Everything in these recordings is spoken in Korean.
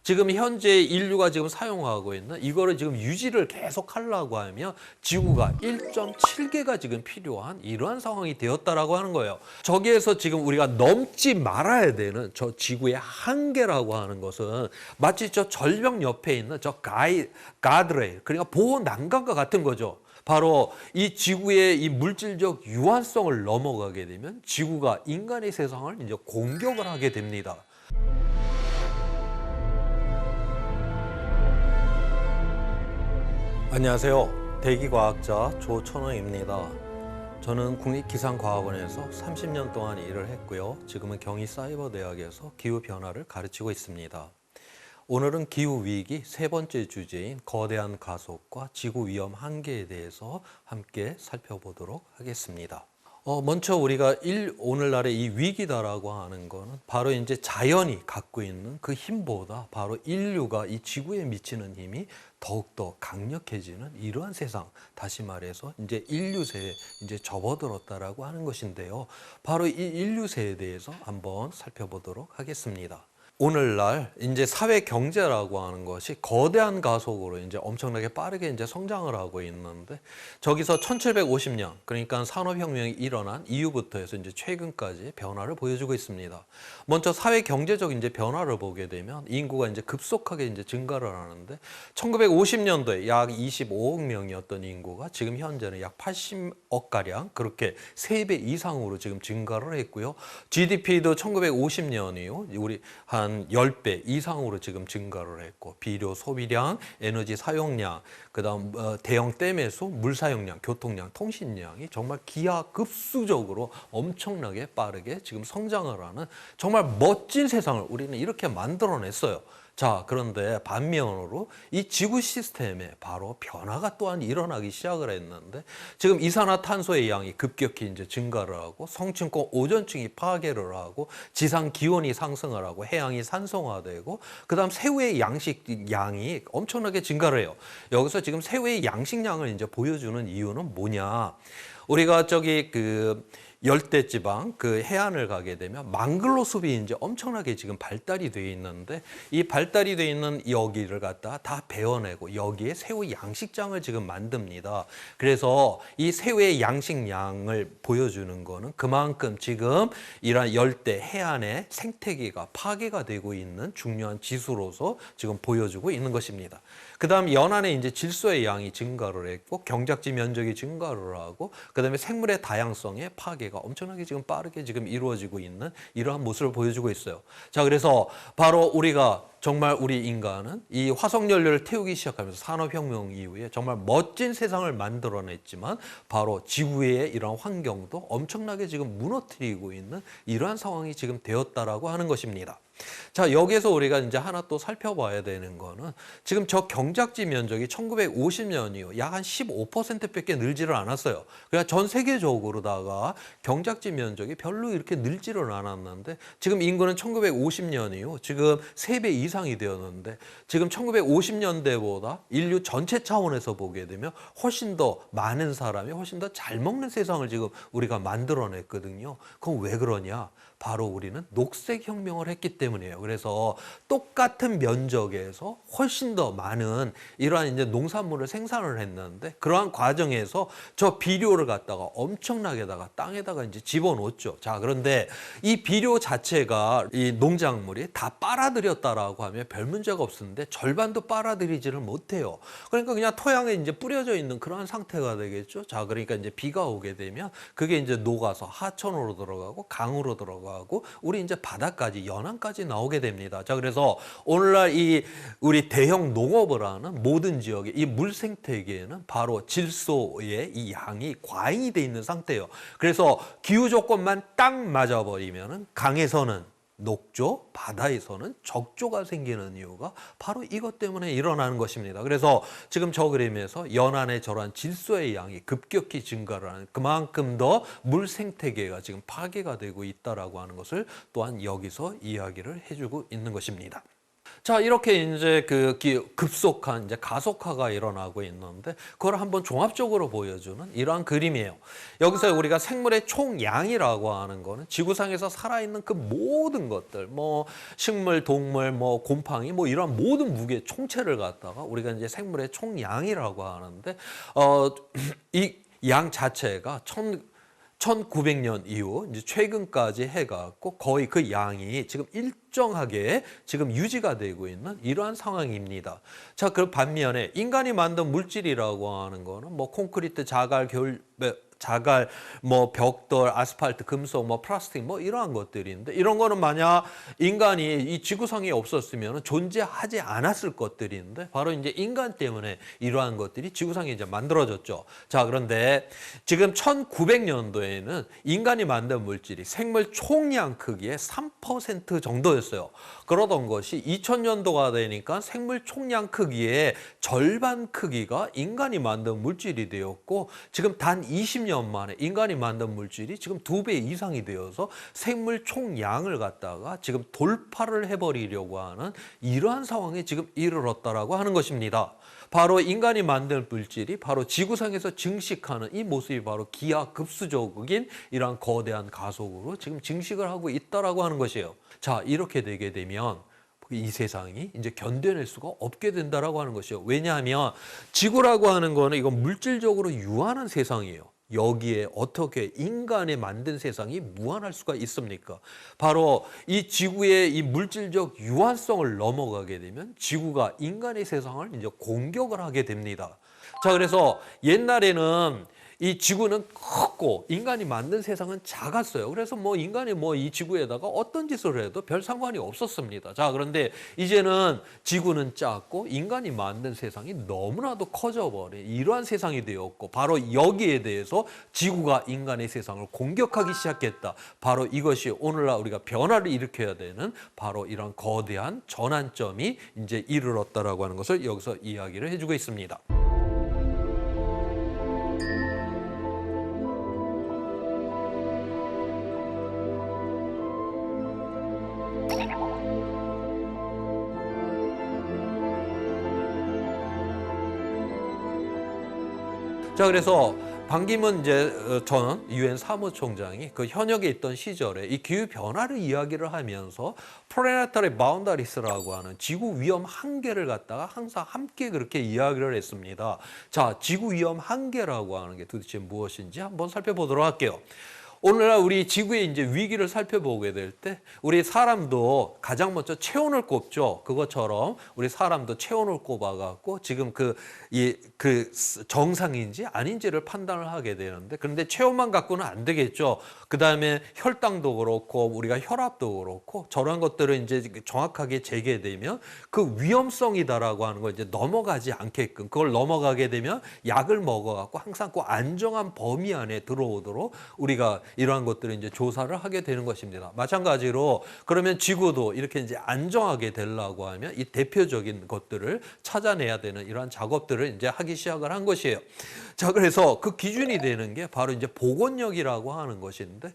지금 현재 인류가 지금 사용하고 있는 이거를 지금 유지를 계속 하려고 하면 지구가 1.7개가 지금 필요한 이러한 상황이 되었다라고 하는 거예요. 저기에서 지금 우리가 넘지 말아야 되는 저 지구의 한계라고 하는 것은 마치 저 절벽 옆에 있는 저 가드레일, 그러니까 보호 난간과 같은 거죠. 바로 이 지구의 이 물질적 유한성을 넘어가게 되면 지구가 인간의 세상을 이제 공격을 하게 됩니다. 안녕하세요. 대기과학자 조천호입니다. 저는 국립기상과학원에서 30년 동안 일을 했고요. 지금은 경희사이버대학에서 기후변화를 가르치고 있습니다. 오늘은 기후위기 세 번째 주제인 거대한 가속과 지구위험 한계에 대해서 함께 살펴보도록 하겠습니다. 먼저 우리가 오늘날의 이 위기다라고 하는 거는 바로 이제 자연이 갖고 있는 그 힘보다 바로 인류가 이 지구에 미치는 힘이 더욱더 강력해지는 이러한 세상, 다시 말해서 이제 인류세에 이제 접어들었다라고 하는 것인데요. 바로 이 인류세에 대해서 한번 살펴보도록 하겠습니다. 오늘날 이제 사회 경제라고 하는 것이 거대한 가속으로 이제 엄청나게 빠르게 이제 성장을 하고 있는데, 저기서 1750년, 그러니까 산업혁명이 일어난 이후부터 해서 이제 최근까지 변화를 보여주고 있습니다. 먼저 사회 경제적 이제 변화를 보게 되면 인구가 이제 급속하게 이제 증가를 하는데, 1950년도에 약 25억 명이었던 인구가 지금 현재는 약 80억 가량, 그렇게 3배 이상으로 지금 증가를 했고요. GDP도 1950년 이후 우리 한 10배 이상으로 지금 증가를 했고, 비료 소비량, 에너지 사용량, 그다음 대형 댐에서 물 사용량, 교통량, 통신량이 정말 기하급수적으로 엄청나게 빠르게 지금 성장을 하는 정말 멋진 세상을 우리는 이렇게 만들어냈어요. 자, 그런데 반면으로 이 지구 시스템에 바로 변화가 또한 일어나기 시작을 했는데, 지금 이산화탄소의 양이 급격히 이제 증가를 하고, 성층권 오존층이 파괴를 하고, 지상 기온이 상승을 하고, 해양이 산성화되고, 그다음 새우의 양식량이 엄청나게 증가를 해요. 여기서 지금 새우의 양식량을 이제 보여주는 이유는 뭐냐? 우리가 열대지방 그 해안을 가게 되면 망글로 숲이 이제 엄청나게 지금 발달이 되어 있는데, 이 발달이 되어 있는 여기를 갖다 다 베어내고 여기에 새우 양식장을 지금 만듭니다. 그래서 이 새우의 양식량을 보여주는 거는 그만큼 지금 이러한 열대 해안의 생태계가 파괴가 되고 있는 중요한 지수로서 지금 보여주고 있는 것입니다. 그다음 연안에 이제 질소의 양이 증가를 했고, 경작지 면적이 증가를 하고, 그다음에 생물의 다양성의 파괴가 엄청나게 지금 빠르게 지금 이루어지고 있는 이러한 모습을 보여주고 있어요. 자, 그래서 바로 우리가 정말 우리 인간은 이 화석연료를 태우기 시작하면서 산업혁명 이후에 정말 멋진 세상을 만들어냈지만, 바로 지구의 이러한 환경도 엄청나게 지금 무너뜨리고 있는 이러한 상황이 지금 되었다라고 하는 것입니다. 자, 여기에서 우리가 이제 하나 또 살펴봐야 되는 거는, 지금 저 경작지 면적이 1950년 이후 약 한 15%밖에 늘지를 않았어요. 그러니까 전 세계적으로다가 경작지 면적이 별로 이렇게 늘지를 않았는데, 지금 인구는 1950년 이후 지금 3배 이상이 되었는데, 지금 1950년대보다 인류 전체 차원에서 보게 되면 훨씬 더 많은 사람이 훨씬 더 잘 먹는 세상을 지금 우리가 만들어냈거든요. 그럼 왜 그러냐? 바로 우리는 녹색혁명을 했기 때문이에요. 그래서 똑같은 면적에서 훨씬 더 많은 이러한 이제 농산물을 생산을 했는데, 그러한 과정에서 저 비료를 갖다가 엄청나게다가 땅에다가 이제 집어넣었죠. 자, 그런데 이 비료 자체가 이 농작물이 다 빨아들였다라고 하면 별 문제가 없었는데, 절반도 빨아들이지를 못해요. 그러니까 그냥 토양에 이제 뿌려져 있는 그러한 상태가 되겠죠. 자, 그러니까 이제 비가 오게 되면 그게 이제 녹아서 하천으로 들어가고 강으로 들어가고 우리 이제 바다까지, 연안까지 나오게 됩니다. 자, 그래서 오늘날 이 우리 대형 농업을 하는 모든 지역의 이 물 생태계에는 바로 질소의 이 양이 과잉이 돼 있는 상태예요. 그래서 기후 조건만 딱 맞아버리면은 강에서는 녹조, 바다에서는 적조가 생기는 이유가 바로 이것 때문에 일어나는 것입니다. 그래서 지금 저 그림에서 연안의 저러한 질소의 양이 급격히 증가를 하는, 그만큼 더 물 생태계가 지금 파괴가 되고 있다라고 하는 것을 또한 여기서 이야기를 해주고 있는 것입니다. 자, 이렇게 이제 급속한 이제 가속화가 일어나고 있는데 그걸 한번 종합적으로 보여주는 이러한 그림이에요. 여기서 우리가 생물의 총량이라고 하는 거는 지구상에서 살아있는 그 모든 것들, 뭐 식물, 동물, 뭐 곰팡이, 뭐 이런 모든 무게 총체를 갖다가 우리가 이제 생물의 총량이라고 하는데 이 양 자체가 1900년 이후 이제 최근까지 해갖고 거의 그 양이 지금 일정하게 지금 유지가 되고 있는 이러한 상황입니다. 자, 그 반면에 인간이 만든 물질이라고 하는 거는 뭐 콘크리트, 자갈, 뭐 벽돌, 아스팔트, 금속, 뭐 플라스틱, 뭐 이러한 것들인데 이런 거는 만약 인간이 이 지구상에 없었으면 존재하지 않았을 것들인데 바로 이제 인간 때문에 이러한 것들이 지구상에 이제 만들어졌죠. 자, 그런데 지금 1900년도에는 인간이 만든 물질이 생물 총량 크기의 3% 정도였어요. 그러던 것이 2000년도가 되니까 생물 총량 크기의 절반 크기가 인간이 만든 물질이 되었고 지금 단 20년 만에 인간이 만든 물질이 지금 2배 이상이 되어서 생물 총량을 갖다가 지금 돌파를 해버리려고 하는 이러한 상황에 지금 이르렀다라고 하는 것입니다. 바로 인간이 만든 물질이 바로 지구상에서 증식하는 이 모습이 바로 기하급수적인 이러한 거대한 가속으로 지금 증식을 하고 있다라고 하는 것이에요. 자, 이렇게 되게 되면 이 세상이 이제 견뎌낼 수가 없게 된다라고 하는 것이에요. 왜냐하면 지구라고 하는 거는 이건 물질적으로 유한한 세상이에요. 여기에 어떻게 인간이 만든 세상이 무한할 수가 있습니까? 바로 이 지구의 이 물질적 유한성을 넘어가게 되면 지구가 인간의 세상을 이제 공격을 하게 됩니다. 자, 그래서 옛날에는 이 지구는 컸고 인간이 만든 세상은 작았어요. 그래서 뭐 인간이 뭐 이 지구에다가 어떤 짓을 해도 별 상관이 없었습니다. 자, 그런데 이제는 지구는 작고 인간이 만든 세상이 너무나도 커져버린 이러한 세상이 되었고 바로 여기에 대해서 지구가 인간의 세상을 공격하기 시작했다. 바로 이것이 오늘날 우리가 변화를 일으켜야 되는 바로 이런 거대한 전환점이 이제 이르렀다라고 하는 것을 여기서 이야기를 해주고 있습니다. 자, 그래서 반기문 이제 전 유엔 사무총장이 그 현역에 있던 시절에 이 기후 변화를 이야기를 하면서 플래네터리 바운더리스라고 하는 지구 위험 한계를 갖다가 항상 함께 그렇게 이야기를 했습니다. 자, 지구 위험 한계라고 하는 게 도대체 무엇인지 한번 살펴보도록 할게요. 오늘날 우리 지구의 이제 위기를 살펴보게 될 때 우리 사람도 가장 먼저 체온을 꼽죠. 그것처럼 우리 사람도 체온을 꼽아갖고 지금 그 정상인지 아닌지를 판단을 하게 되는데 그런데 체온만 갖고는 안 되겠죠. 그 다음에 혈당도 그렇고 우리가 혈압도 그렇고 저런 것들을 이제 정확하게 재게되면 그 위험성이다라고 하는 걸 이제 넘어가지 않게끔 그걸 넘어가게 되면 약을 먹어갖고 항상 그 안정한 범위 안에 들어오도록 우리가 이러한 것들을 이제 조사를 하게 되는 것입니다. 마찬가지로 그러면 지구도 이렇게 이제 안정하게 되려고 하면 이 대표적인 것들을 찾아내야 되는 이러한 작업들을 이제 하기 시작을 한 것이에요. 자, 그래서 그 기준이 되는 게 바로 이제 복원력이라고 하는 것인데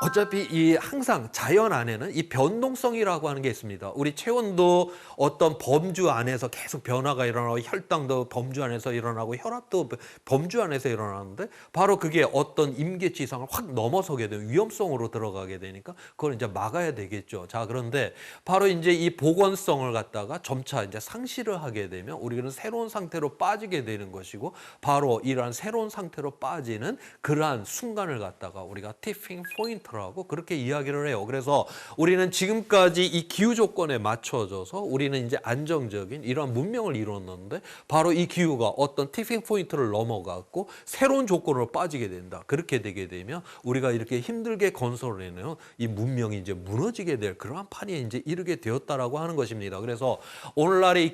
어차피 이 항상 자연 안에는 이 변동성이라고 하는 게 있습니다. 우리 체온도 어떤 범주 안에서 계속 변화가 일어나고 혈당도 범주 안에서 일어나고 혈압도 범주 안에서 일어나는데 바로 그게 어떤 임계치상을 확 넘어서게 되면 위험성으로 들어가게 되니까 그걸 이제 막아야 되겠죠. 자, 그런데 바로 이제 이 복원성을 갖다가 점차 이제 상실을 하게 되면 우리는 새로운 상태로 빠지게 되는 것이고 바로 이러한 새로운 상태로 빠지는 그러한 순간을 갖다가 우리가 티핑 포인트 라고 그렇게 이야기를 해요. 그래서 우리는 지금까지 이 기후 조건에 맞춰져서 우리는 이제 안정적인 이러한 문명을 이뤘는데 바로 이 기후가 어떤 티핑 포인트를 넘어갔고 새로운 조건으로 빠지게 된다. 그렇게 되게 되면 우리가 이렇게 힘들게 건설해내는 이 문명이 이제 무너지게 될 그러한 판이 이제 이르게 되었다라고 하는 것입니다. 그래서 오늘날의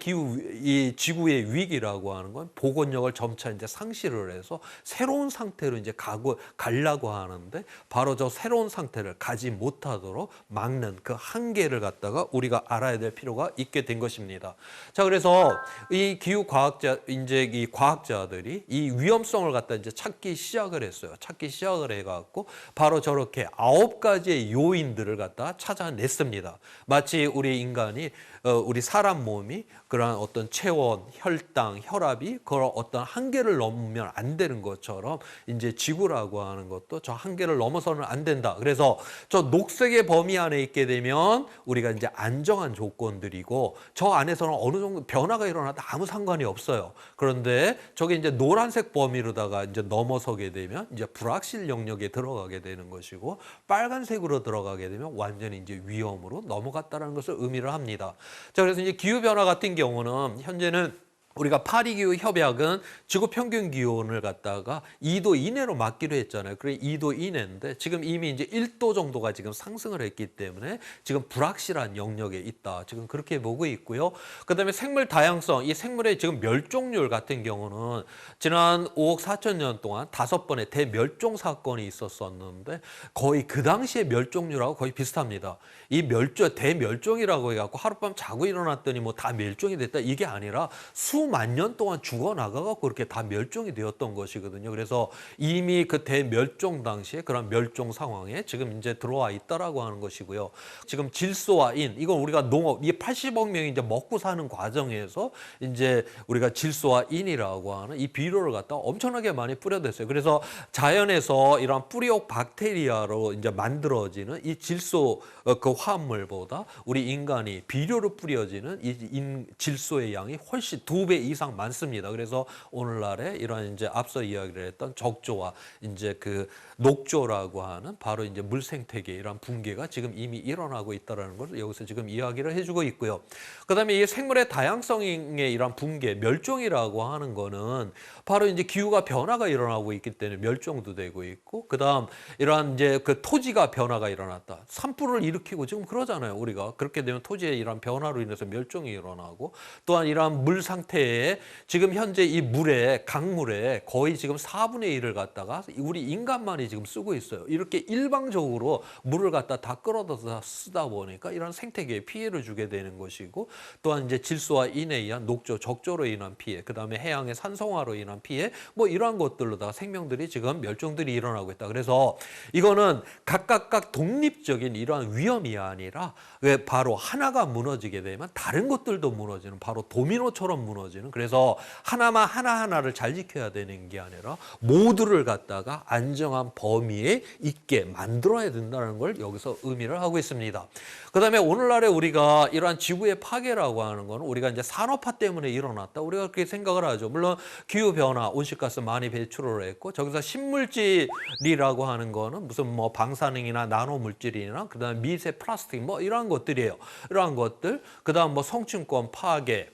이 지구의 위기라고 하는 건 복원력을 점차 이제 상실을 해서 새로운 상태로 이제 가려고 하는데 바로 저 새로운 새로운 상태를 가지 못하도록 막는 그 한계를 갖다가 우리가 알아야 될 필요가 있게 된 것입니다. 자, 그래서 이 기후 과학자 이제 이 과학자들이 이 위험성을 갖다 이제 찾기 시작을 했어요. 찾기 시작을 해갖고 바로 저렇게 9가지의 요인들을 갖다 찾아냈습니다. 마치 우리 인간이 우리 사람 몸이 그러한 어떤 체온, 혈당, 혈압이 그런 어떤 한계를 넘으면 안 되는 것처럼 이제 지구라고 하는 것도 저 한계를 넘어서는 안 된다. 그래서 저 녹색의 범위 안에 있게 되면 우리가 이제 안정한 조건들이고 저 안에서는 어느 정도 변화가 일어나도 아무 상관이 없어요. 그런데 저게 이제 노란색 범위로다가 이제 넘어서게 되면 이제 불확실 영역에 들어가게 되는 것이고 빨간색으로 들어가게 되면 완전히 이제 위험으로 넘어갔다는 것을 의미를 합니다. 자, 그래서 이제 기후변화 같은 경우는 현재는 우리가 파리기후 협약은 지구 평균 기온을 갖다가 2도 이내로 막기로 했잖아요. 그래 2도 이내인데 지금 이미 이제 1도 정도가 지금 상승을 했기 때문에 지금 불확실한 영역에 있다. 지금 그렇게 보고 있고요. 그다음에 생물 다양성, 이 생물의 지금 멸종률 같은 경우는 지난 5억 4천 년 동안 5번의 대멸종 사건이 있었었는데 거의 그 당시의 멸종률하고 거의 비슷합니다. 이 대멸종이라고 해갖고 하룻밤 자고 일어났더니 뭐 다 멸종이 됐다 이게 아니라 수만 년 동안 죽어나가고 그렇게 다 멸종이 되었던 것이거든요. 그래서 이미 그 대멸종 당시에 그런 멸종 상황에 지금 이제 들어와 있다라고 하는 것이고요. 지금 질소와 인, 이건 우리가 농업, 이 80억 명이 이제 먹고 사는 과정에서 이제 우리가 질소와 인이라고 하는 이 비료를 갖다 엄청나게 많이 뿌려댔어요. 그래서 자연에서 이런 뿌리옥 박테리아로 이제 만들어지는 이 질소 그 화합물보다 우리 인간이 비료로 뿌려지는 이 질소의 양이 훨씬 2배 이상 많습니다. 그래서 오늘날에 이런 이제 앞서 이야기를 했던 적조와 이제 그 녹조라고 하는 바로 이제 물 생태계 이런 붕괴가 지금 이미 일어나고 있다라는 것을 여기서 지금 이야기를 해주고 있고요. 그다음에 이 생물의 다양성의 이런 붕괴, 멸종이라고 하는 거는 바로 이제 기후가 변화가 일어나고 있기 때문에 멸종도 되고 있고, 그다음 이러한 이제 그 토지가 변화가 일어났다. 산불을 일으키고 지금 그러잖아요. 우리가 그렇게 되면 토지의 이런 변화로 인해서 멸종이 일어나고, 또한 이러한 물 상태에 지금 현재 이 물에 강물에 거의 지금 4분의 1을 갖다가 우리 인간만이 지금 쓰고 있어요. 이렇게 일방적으로 물을 갖다 다 끌어다가 쓰다 보니까 이런 생태계에 피해를 주게 되는 것이고, 또한 이제 질소와 인에 의한 녹조, 적조로 인한 피해, 그다음에 해양의 산성화로 인한 피해, 뭐 이러한 것들로다가 생명들이 지금 멸종들이 일어나고 있다. 그래서 이거는 각각 독립적인 이러한 위험이 아니라 왜 바로 하나가 무너지게 되면 다른 것들도 무너지는 바로 도미노처럼 무너지는, 그래서 하나하나를 잘 지켜야 되는 게 아니라 모두를 갖다가 안정한 범위에 있게 만들어야 된다는 걸 여기서 의미를 하고 있습니다. 그다음에 오늘날에 우리가 이러한 지구의 파괴라고 하는 거는 우리가 이제 산업화 때문에 일어났다. 우리가 그렇게 생각을 하죠. 물론 기후 변화, 온실가스 많이 배출을 했고, 저기서 신물질이라고 하는 거는 무슨 뭐 방사능이나 나노 물질이나 그다음에 미세 플라스틱 뭐 이러한 것들이에요. 이러한 것들, 그다음 뭐 성층권 파괴,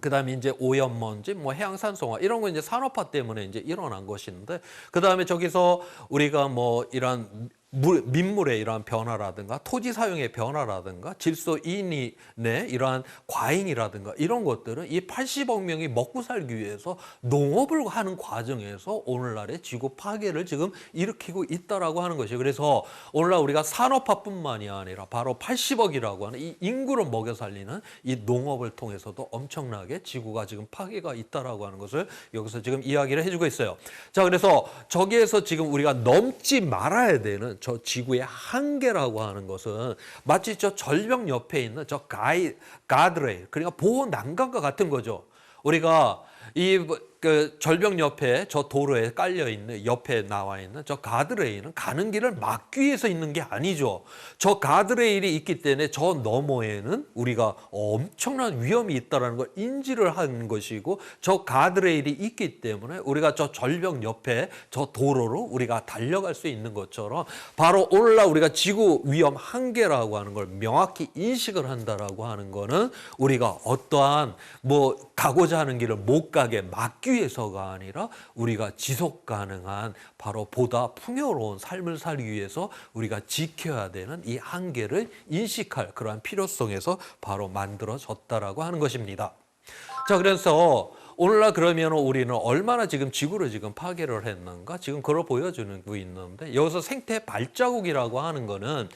그다음에 이제 오염먼지, 뭐 해양산성화 이런 거 이제 산업화 때문에 이제 일어난 것인데, 그다음에 저기서 우리가 뭐 이런 민물의 이러한 변화라든가 토지 사용의 변화라든가 질소 인이 이러한 과잉이라든가 이런 것들은 이 80억 명이 먹고 살기 위해서 농업을 하는 과정에서 오늘날의 지구 파괴를 지금 일으키고 있다라고 하는 것이에요. 그래서 오늘날 우리가 산업화뿐만이 아니라 바로 80억이라고 하는 이 인구를 먹여 살리는 이 농업을 통해서도 엄청나게 지구가 지금 파괴가 있다라고 하는 것을 여기서 지금 이야기를 해주고 있어요. 자, 그래서 저기에서 지금 우리가 넘지 말아야 되는 저 지구의 한계라고 하는 것은 마치 저 절벽 옆에 있는 저 가드레일, 그러니까 보호 난간과 같은 거죠. 우리가 그 절벽 옆에 저 도로에 깔려 있는, 옆에 나와 있는 저 가드레일은 가는 길을 막기 위해서 있는 게 아니죠. 저 가드레일이 있기 때문에 저 너머에는 우리가 엄청난 위험이 있다는 걸 인지를 하는 것이고, 저 가드레일이 있기 때문에 우리가 저 절벽 옆에 저 도로로 우리가 달려갈 수 있는 것처럼 바로 오늘날 우리가 지구 위험 한계라고 하는 걸 명확히 인식을 한다라고 하는 거는 우리가 어떠한 뭐 가고자 하는 길을 못 가게 막기 위해서가 아니라 우리가 지속 가능한 바로 보다 풍요로운 삶을 살기 위해서 우리가 지켜야 되는 이 한계를 인식할 그러한 필요성에서 바로 만들어졌다라고 하는 것입니다. 자, 그래서 오늘날 그러면 우리는 얼마나 지금 지구를 지금 파괴를 했는가? 지금 그걸 보여주는 거 있는데 여기서 생태 발자국이라고 하는 거는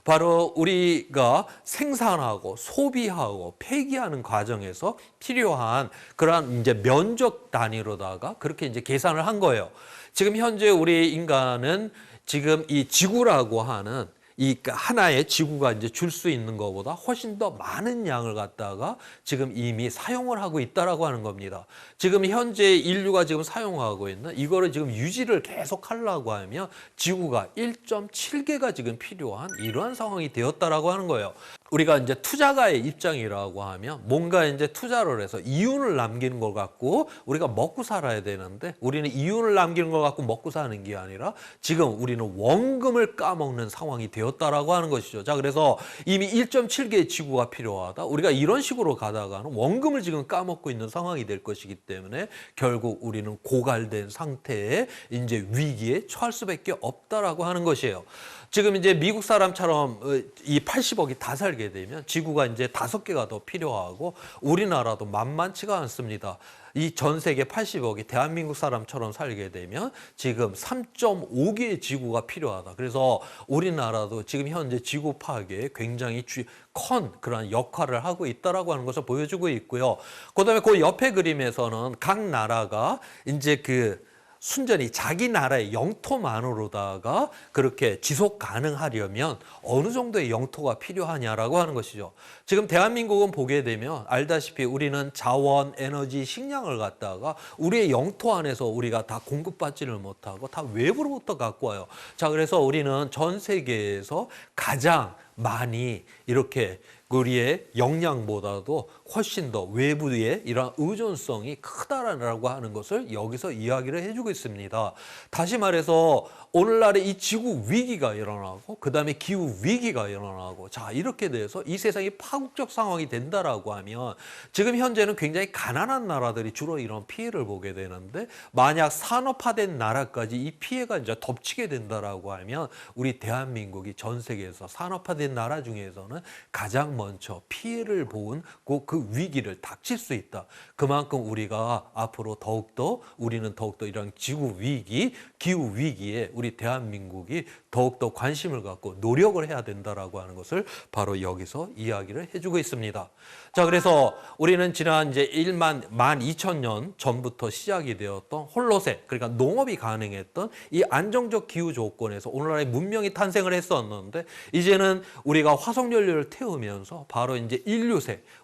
바로 우리가 생산하고 소비하고 폐기하는 과정에서 필요한 그러한 이제 면적 단위로다가 그렇게 이제 계산을 한 거예요. 지금 현재 우리 인간은 지금 이 지구라고 하는 이 하나의 지구가 이제 줄 수 있는 것보다 훨씬 더 많은 양을 갖다가 지금 이미 사용을 하고 있다라고 하는 겁니다. 지금 현재 인류가 지금 사용하고 있는 이거를 지금 유지를 계속 하려고 하면 지구가 1.7개가 지금 필요한 이러한 상황이 되었다라고 하는 거예요. 우리가 이제 투자가의 입장이라고 하면 뭔가 이제 투자를 해서 이윤을 남기는 걸 갖고 우리가 먹고 살아야 되는데 우리는 이윤을 남기는 걸 갖고 먹고 사는 게 아니라 지금 우리는 원금을 까먹는 상황이 되었다라고 하는 것이죠. 자, 그래서 이미 1.7개의 지구가 필요하다. 우리가 이런 식으로 가다가는 원금을 지금 까먹고 있는 상황이 될 것이기 때문에 결국 우리는 고갈된 상태의 이제 위기에 처할 수밖에 없다라고 하는 것이에요. 지금 이제 미국 사람처럼 이 80억이 다 살게 되면 지구가 이제 5개가 더 필요하고 우리나라도 만만치가 않습니다. 이 전 세계 80억이 대한민국 사람처럼 살게 되면 지금 3.5개의 지구가 필요하다. 그래서 우리나라도 지금 현재 지구 파괴에 굉장히 큰 그런 역할을 하고 있다라고 하는 것을 보여주고 있고요. 그다음에 그 옆에 그림에서는 각 나라가 이제 순전히 자기 나라의 영토만으로다가 그렇게 지속 가능하려면 어느 정도의 영토가 필요하냐라고 하는 것이죠. 지금 대한민국은 보게 되면 알다시피 우리는 자원, 에너지, 식량을 갖다가 우리의 영토 안에서 우리가 다 공급받지를 못하고 다 외부로부터 갖고 와요. 자, 그래서 우리는 전 세계에서 가장 많이 이렇게 우리의 역량보다도 훨씬 더 외부의 이러한 의존성이 크다라고 하는 것을 여기서 이야기를 해주고 있습니다. 다시 말해서 오늘날의 이 지구 위기가 일어나고 그다음에 기후 위기가 일어나고 자 이렇게 돼서 이 세상이 파국적 상황이 된다라고 하면 지금 현재는 굉장히 가난한 나라들이 주로 이런 피해를 보게 되는데 만약 산업화된 나라까지 이 피해가 이제 덮치게 된다라고 하면 우리 대한민국이 전 세계에서 산업화된 나라 중에서는 가장 먼저 피해를 본 그 위기를 닥칠 수 있다. 그만큼 우리가 앞으로 우리는 더욱더 이런 지구 위기, 기후 위기에 우리 대한민국이 더욱더 관심을 갖고 노력을 해야 된다라고 하는 것을 바로 여기서 이야기를 해주고 있습니다. 자, 그래서 우리는 지난 이제 12,000년 전부터 시작이 되었던 홀로세, 그러니까 농업이 가능했던 이 안정적 기후 조건에서 오늘날의 문명이 탄생을 했었는데 이제는 우리가 화석연료를 태우면서 바로 이제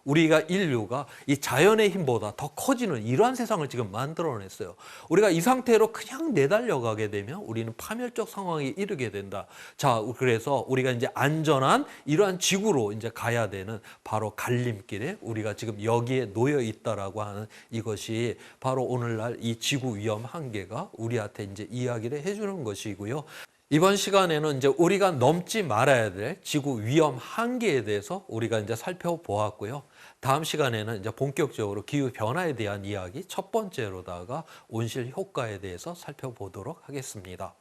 우리가 인류가 이 자연의 힘보다 더 커지는 이러한 세상을 지금 만들어냈어요. 우리가 이 상태로 그냥 내달려가게 되면 우리는 파멸적 상황에 이르게 된다. 자, 그래서 우리가 이제 안전한 이러한 지구로 이제 가야 되는 바로 갈림길에 우리가 지금 여기에 놓여 있다라고 하는 이것이 바로 오늘날 이 지구 위험 한계가 우리한테 이제 이야기를 해주는 것이고요. 이번 시간에는 이제 우리가 넘지 말아야 될 지구 위험 한계에 대해서 우리가 이제 살펴보았고요. 다음 시간에는 이제 본격적으로 기후 변화에 대한 이야기 첫 번째로다가 온실 효과에 대해서 살펴보도록 하겠습니다.